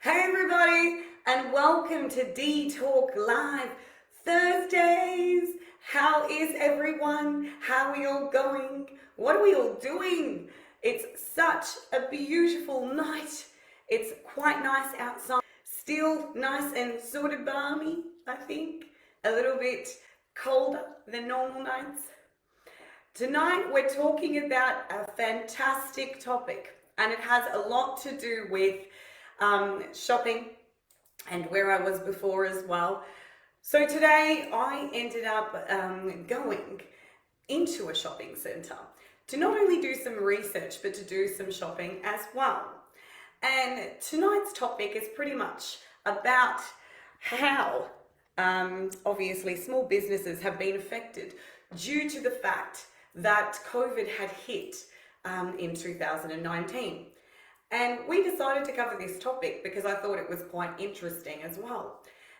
Hey everybody, and welcome to Dee Talk Live Thursdays. How is everyone? How are we all going? What are we all doing? It's such a beautiful night. It's quite nice outside. Still nice and sort of balmy, I think. A little bit colder than normal nights. Tonight we're talking about a fantastic topic, and it has a lot to do with shopping and where I was before as well. So today I ended up going into a shopping centre to not only do some research but to do some shopping as well. And tonight's topic is pretty much about how obviously small businesses have been affected due to the fact that COVID had hit in 2019. And we decided to cover this topic because I thought it was quite interesting as well.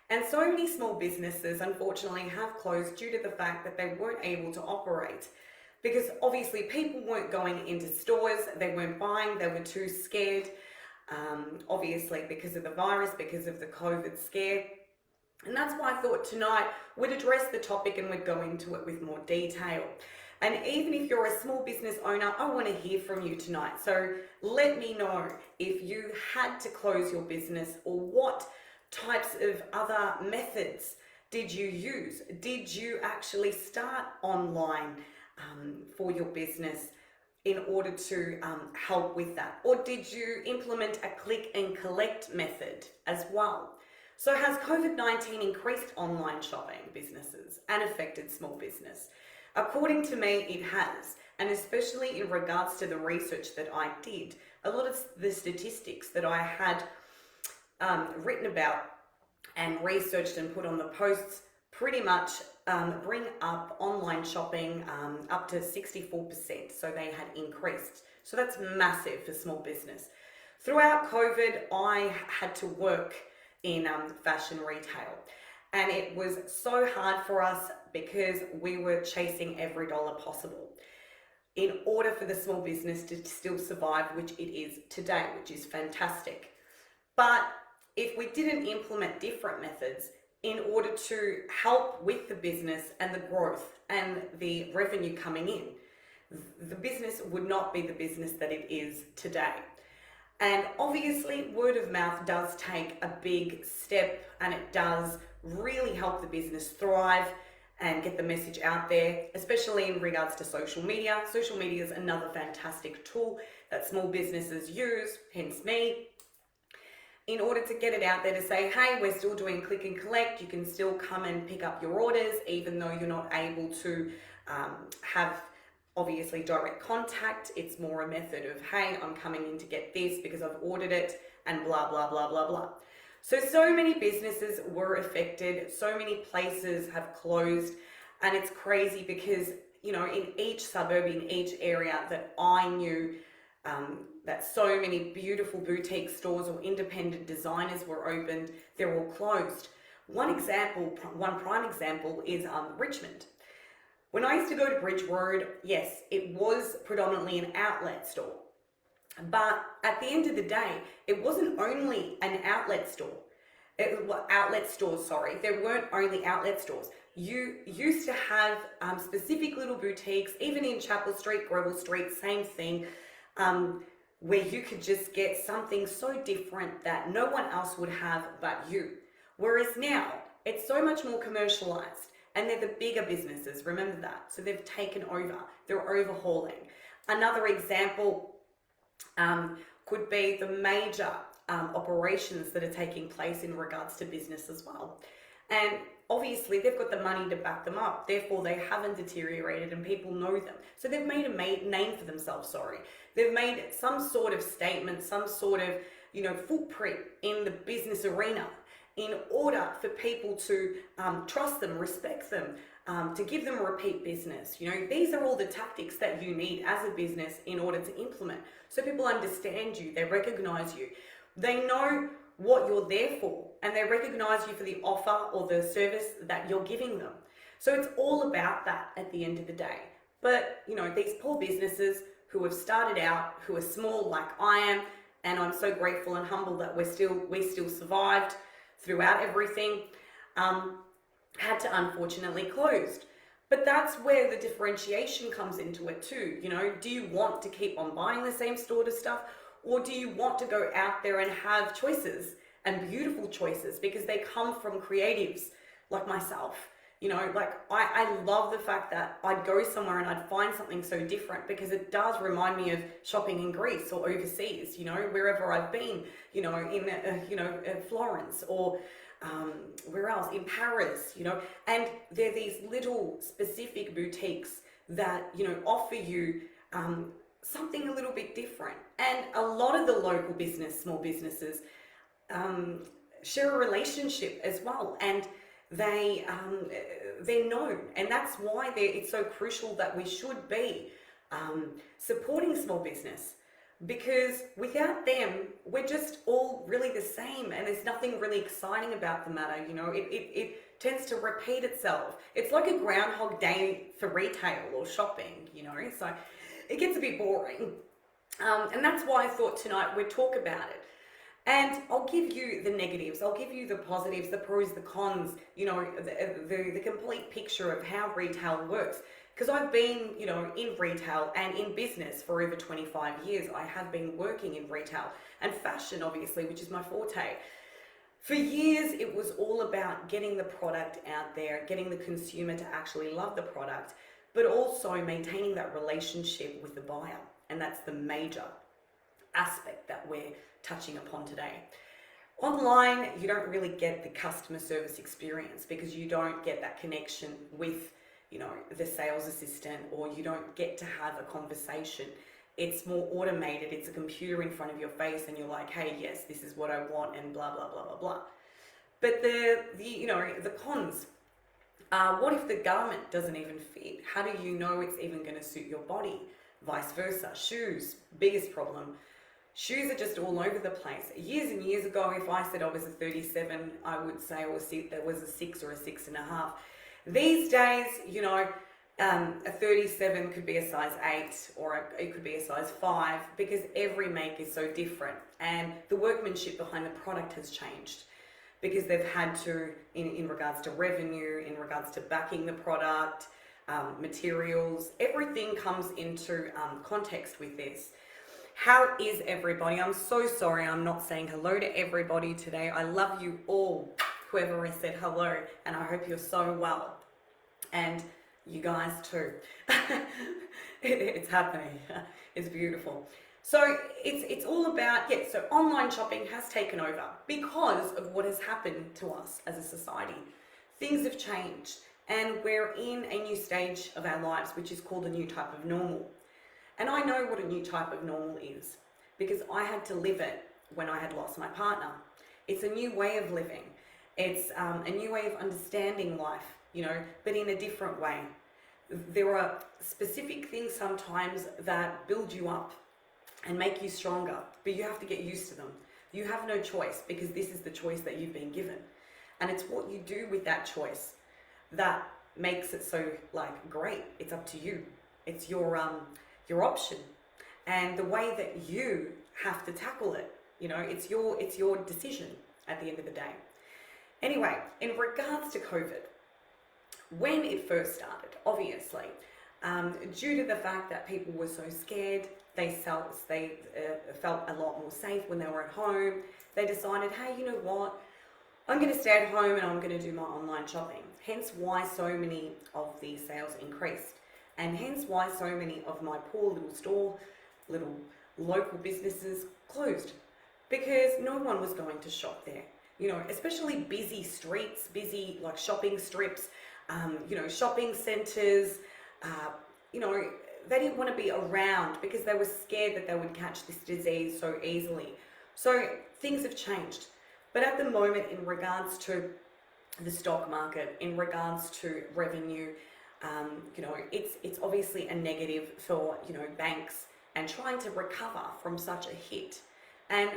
And so many small businesses, unfortunately, have closed due to the fact that they weren't able to operate. Because obviously people weren't going into stores, they weren't buying, they were too scared, obviously because of the virus, because of the COVID scare. And that's why I thought tonight we'd address the topic and we'd go into it with more detail. And even if you're a small business owner, I want to hear from you tonight. So let me know if you had to close your business or what types of other methods did you use? Did you actually start online for your business in order to help with that? Or did you implement a click and collect method as well? So has COVID-19 increased online shopping businesses and affected small business? According to me, it has, and especially in regards to the research that I did, a lot of the statistics that I had written about and researched and put on the posts pretty much bring up online shopping up to 64%, so they had increased. So that's massive for small business. Throughout COVID, I had to work in fashion retail. And it was so hard for us because we were chasing every dollar possible in order for the small business to still survive, which it is today, which is fantastic. But if we didn't implement different methods in order to help with the business and the growth and the revenue coming in, the business would not be the business that it is today. And obviously word of mouth does take a big step, and it does really help the business thrive and get the message out there, especially in regards to social media. Social media is another fantastic tool that small businesses use, hence me, in order to get it out there to say, hey, we're still doing click and collect. You can still come and pick up your orders, even though you're not able to have obviously direct contact. It's more a method of, hey, I'm coming in to get this because I've ordered it, and blah, blah, blah, blah, blah. So many businesses were affected. So many places have closed, and it's crazy because, you know, in each suburb, in each area that I knew, that so many beautiful boutique stores or independent designers were opened, they're all closed. One prime example is Richmond. When I used to go to Bridge Road, yes, it was predominantly an outlet store. But at the end of the day, it wasn't only an outlet store. There weren't only outlet stores. You used to have specific little boutiques, even in Chapel Street, Greville Street, same thing, where you could just get something so different that no one else would have but you. Whereas now, it's so much more commercialized. And they're the bigger businesses, remember that. So they've taken over, they're overhauling. Another example could be the major operations that are taking place in regards to business as well. And obviously they've got the money to back them up, therefore they haven't deteriorated and people know them. So they've made a name for themselves, They've made some sort of statement, some sort of, footprint in the business arena, in order for people to trust them, respect them, to give them a repeat business. These are all the tactics that you need as a business in order to implement. So people understand you, they recognize you, they know what you're there for, and they recognize you for the offer or the service that you're giving them. So it's all about that at the end of the day. But, these poor businesses who have started out, who are small like I am, and I'm so grateful and humble that we still survived throughout everything. Had to unfortunately closed. But that's where the differentiation comes into it too. You know, do you want to keep on buying the same store stuff, or do you want to go out there and have choices and beautiful choices because they come from creatives like myself? You know, like I love the fact that I'd go somewhere and I'd find something so different, because it does remind me of shopping in Greece or overseas, you know, wherever I've been, you know, in, Florence, or where else, in Paris, you know, and they're these little specific boutiques that, you know, offer you something a little bit different. And a lot of the local small businesses share a relationship as well, and they're known, and that's why it's so crucial that we should be supporting small business, because without them we're just all really the same, and there's nothing really exciting about the matter. You know, it tends to repeat itself. It's like a Groundhog Day for retail or shopping, you know, so it gets a bit boring, and that's why I thought tonight we'd talk about it. And I'll give you the negatives, I'll give you the positives, the pros, the cons, you know, the complete picture of how retail works. Because I've been, you know, in retail and in business for over 25 years. I have been working in retail and fashion, obviously, which is my forte. For years, it was all about getting the product out there, getting the consumer to actually love the product, but also maintaining that relationship with the buyer. And that's the major aspect that we're touching upon today. Online, you don't really get the customer service experience, because you don't get that connection with, you know, the sales assistant, or you don't get to have a conversation. It's more automated. It's a computer in front of your face, and you're like, hey, yes, this is what I want, and blah blah blah blah blah. But the cons. What if the garment doesn't even fit? How do you know it's even going to suit your body? Vice versa. Shoes, biggest problem. Shoes are just all over the place. Years and years ago, if I said I was a 37, I would say there was a 6 or a 6.5. These days, you know, a 37 could be a size 8, or it could be a size 5, because every make is so different, and the workmanship behind the product has changed, because they've had to, in regards to revenue, in regards to backing the product, materials, everything comes into context with this. How is everybody? I'm so sorry I'm not saying hello to everybody today. I love you all, whoever has said hello, and I hope you're so well. And you guys too. It's happening. It's beautiful. So it's all about, so online shopping has taken over because of what has happened to us as a society. Things have changed, and we're in a new stage of our lives, which is called a new type of normal. And I know what a new type of normal is, because I had to live it when I had lost my partner. It's a new way of living. It's a new way of understanding life, you know, but in a different way. There are specific things sometimes that build you up and make you stronger, but you have to get used to them. You have no choice, because this is the choice that you've been given. And it's what you do with that choice that makes it so, like, great. It's up to you. It's your option, and the way that you have to tackle it. You know, it's your decision at the end of the day. Anyway, in regards to COVID, when it first started, obviously, due to the fact that people were so scared, they felt a lot more safe when they were at home. They decided, hey, you know what? I'm going to stay at home and I'm going to do my online shopping. Hence why so many of the sales increased. And hence why so many of my poor little local businesses closed, because no one was going to shop there. You know, especially busy streets, busy like shopping strips, shopping centres. They didn't want to be around because they were scared that they would catch this disease so easily. So things have changed. But at the moment, in regards to the stock market, in regards to revenue, it's obviously a negative for, banks and trying to recover from such a hit. And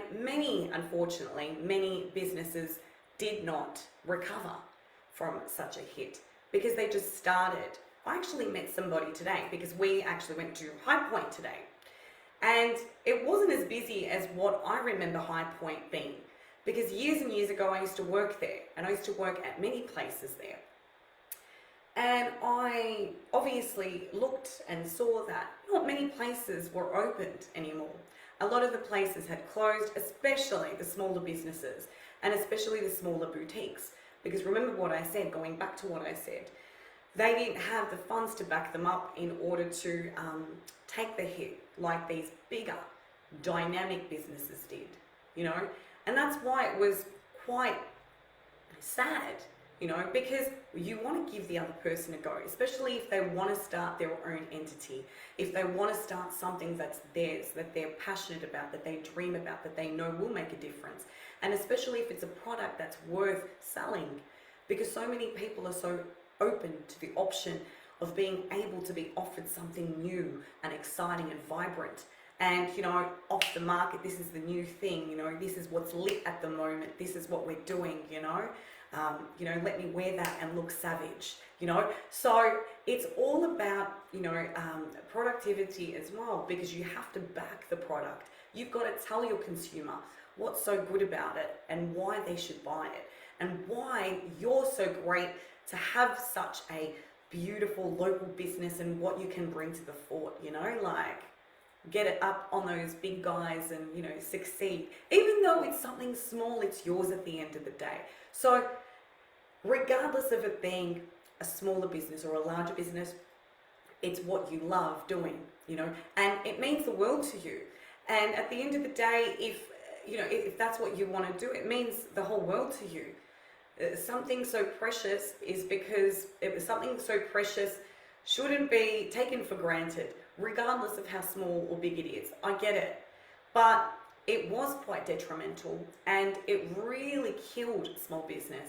unfortunately, many businesses did not recover from such a hit because they just started. I actually met somebody today because we actually went to High Point today. And it wasn't as busy as what I remember High Point being, because years and years ago I used to work there, and I used to work at many places there. And I obviously looked and saw that not many places were opened anymore. A lot of the places had closed, especially the smaller businesses and especially the smaller boutiques. Because remember what I said, going back to what I said, they didn't have the funds to back them up in order to take the hit like these bigger, dynamic businesses did, you know? And that's why it was quite sad, you know, because you want to give the other person a go, especially if they want to start their own entity, if they want to start something that's theirs, that they're passionate about, that they dream about, that they know will make a difference. And especially if it's a product that's worth selling, because so many people are so open to the option of being able to be offered something new and exciting and vibrant. And, you know, off the market, this is the new thing, you know, this is what's lit at the moment, this is what we're doing, you know. Let me wear that and look savage, you know. So it's all about, productivity as well, because you have to back the product. You've got to tell your consumer what's so good about it and why they should buy it and why you're so great to have such a beautiful local business and what you can bring to the fort, you know, like get it up on those big guys and, you know, succeed. Even though it's something small, it's yours at the end of the day. So regardless of it being a smaller business or a larger business, it's what you love doing, you know, and it means the world to you. And at the end of the day, if that's what you want to do, it means the whole world to you. Something so precious is because something so precious shouldn't be taken for granted, regardless of how small or big it is. I get it. But it was quite detrimental and it really killed small business.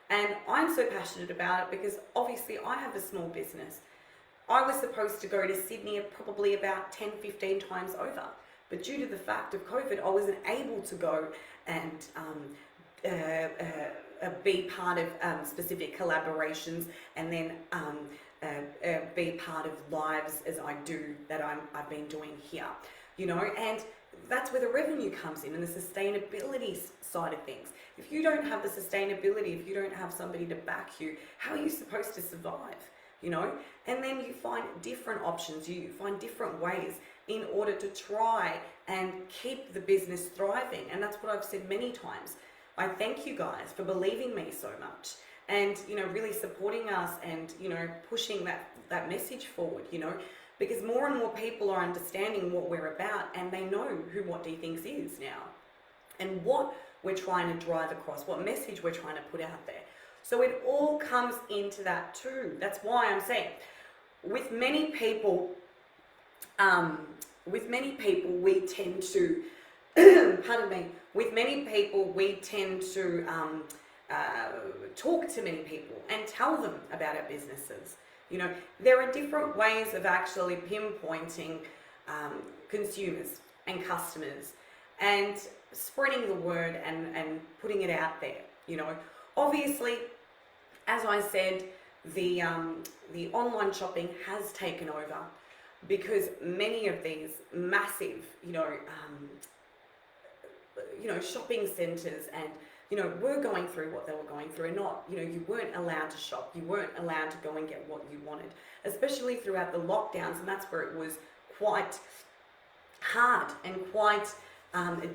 And I'm so passionate about it because obviously I have a small business. I was supposed to go to Sydney probably about 10, 15 times over. But due to the fact of COVID, I wasn't able to go and be part of specific collaborations and then be part of lives as I do that I've been doing here, you know, and that's where the revenue comes in and the sustainability side of things. If you don't have the sustainability, if you don't have somebody to back you, how are you supposed to survive, you know? And then you find different options, you find different ways in order to try and keep the business thriving. And that's what I've said many times. I thank you guys for believing me so much and, you know, really supporting us and, you know, pushing that message forward, you know, because more and more people are understanding what we're about and they know who What Dee Thinks is now and what we're trying to drive across, what message we're trying to put out there. So it all comes into that too. That's why I'm saying with many people, we tend to pardon me, with many people, we tend to talk to many people and tell them about our businesses. You know, there are different ways of actually pinpointing consumers and customers and spreading the word and putting it out there. You know, obviously, as I said, the online shopping has taken over because many of these massive, shopping centres and, you know, were going through what they were going through and not, you know, you weren't allowed to shop, you weren't allowed to go and get what you wanted, especially throughout the lockdowns, and that's where it was quite hard and quite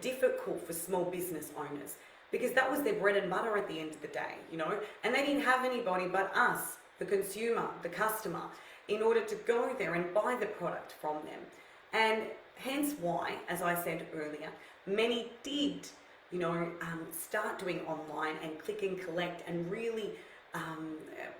difficult for small business owners because that was their bread and butter at the end of the day, you know, and they didn't have anybody but us, the consumer, the customer, in order to go there and buy the product from them. And hence why, as I said earlier, many did, start doing online and click and collect and really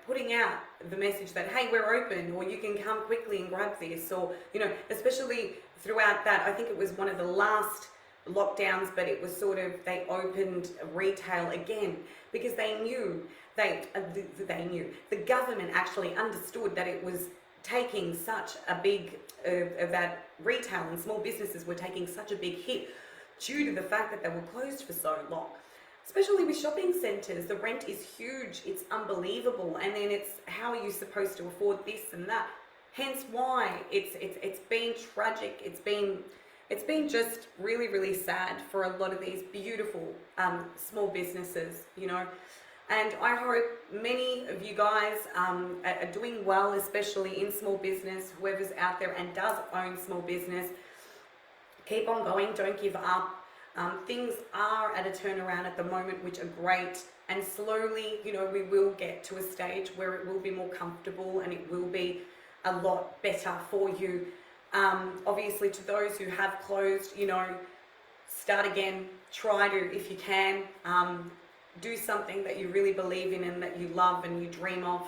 putting out the message that, hey, we're open, or you can come quickly and grab this, or, you know, especially throughout that, I think it was one of the last lockdowns, but it was sort of, they opened retail again because they knew, the government actually understood that it was taking such a big, that retail and small businesses were taking such a big hit due to the fact that they were closed for so long. Especially with shopping centres, the rent is huge, it's unbelievable, and then it's how are you supposed to afford this and that? Hence why it's been tragic, it's been it's been just really, really sad for a lot of these beautiful small businesses, you know. And I hope many of you guys are doing well, especially in small business. Whoever's out there and does own small business, keep on going, don't give up. Things are at a turnaround at the moment, which are great. And slowly, you know, we will get to a stage where it will be more comfortable and it will be a lot better for you. Obviously, to those who have closed, you know, start again. Try to, if you can, do something that you really believe in and that you love and you dream of.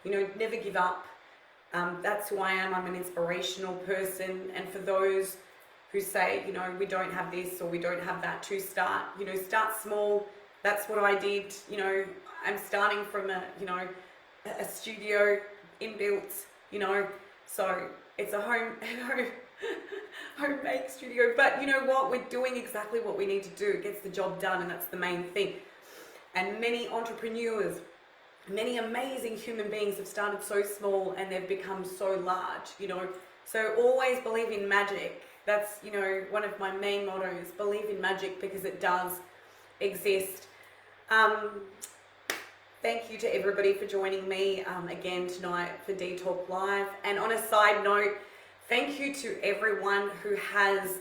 You know, never give up. That's who I am. I'm an inspirational person. And for those who say, you know, we don't have this or we don't have that, to start, you know, start small. That's what I did. You know, I'm starting from a studio inbuilt, you know, so it's a homemade studio. But you know what? We're doing exactly what we need to do. It gets the job done, and that's the main thing. And many entrepreneurs, many amazing human beings have started so small and they've become so large, you know. So always believe in magic. That's, you know, one of my main mottos, believe in magic, because it does exist. Thank you to everybody for joining me again tonight for Dee Talk Live. And on a side note, thank you to everyone who has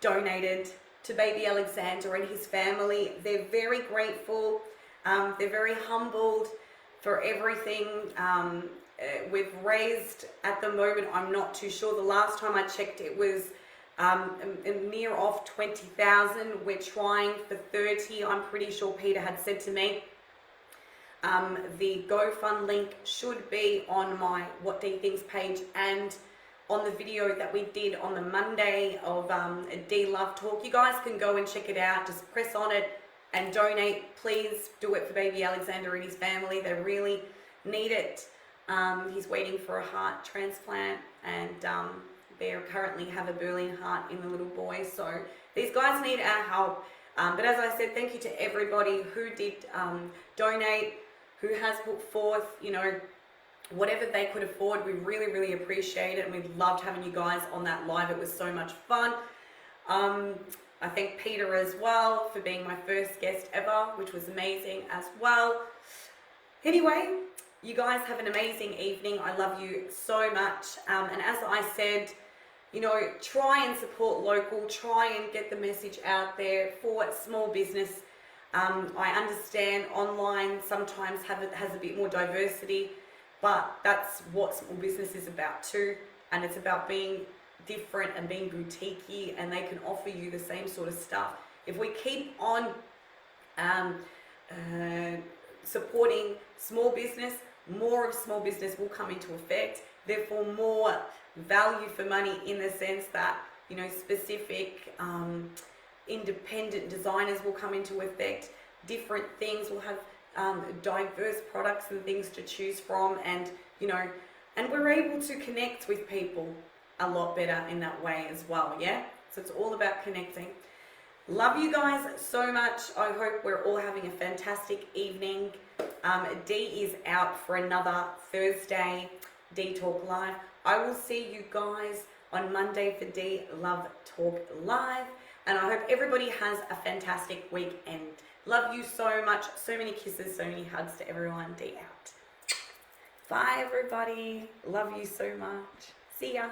donated to baby Alexander and his family. They're very grateful. They're very humbled for everything we've raised at the moment. I'm not too sure. The last time I checked, it was near off 20,000. We're trying for 30. I'm pretty sure Peter had said to me. The GoFund link should be on my What Dee Thinks page and on the video that we did on the Monday of Dee Love Talk. You guys can go and check it out. Just press on it and donate. Please do it for baby Alexander and his family. They really need it. He's waiting for a heart transplant, and they currently have a Berlin heart in the little boy. So these guys need our help. But as I said, thank you to everybody who did donate, who has put forth, you know, whatever they could afford. We really, really appreciate it, and we loved having you guys on that live. It was so much fun. I thank Peter as well for being my first guest ever, which was amazing as well. Anyway, you guys have an amazing evening. I love you so much. And as I said, you know, try and support local, try and get the message out there for small business. I understand online sometimes has a bit more diversity, but that's what small business is about too. And it's about being different and being boutique-y, and they can offer you the same sort of stuff. If we keep on supporting small business, more of small business will come into effect. Therefore, more value for money, in the sense that, you know, specific independent designers will come into effect. Different things will have diverse products and things to choose from, and you know, and we're able to connect with people a lot better in that way as well. Yeah, so it's all about connecting. Love you guys so much. I hope we're all having a fantastic evening. Dee is out for another Thursday Dee Talk Live. I will see you guys on Monday for Dee Love Talk Live, and I hope everybody has a fantastic weekend. Love you so much. So many kisses, so many hugs to everyone. Dee out. Bye everybody. Love you so much. See ya.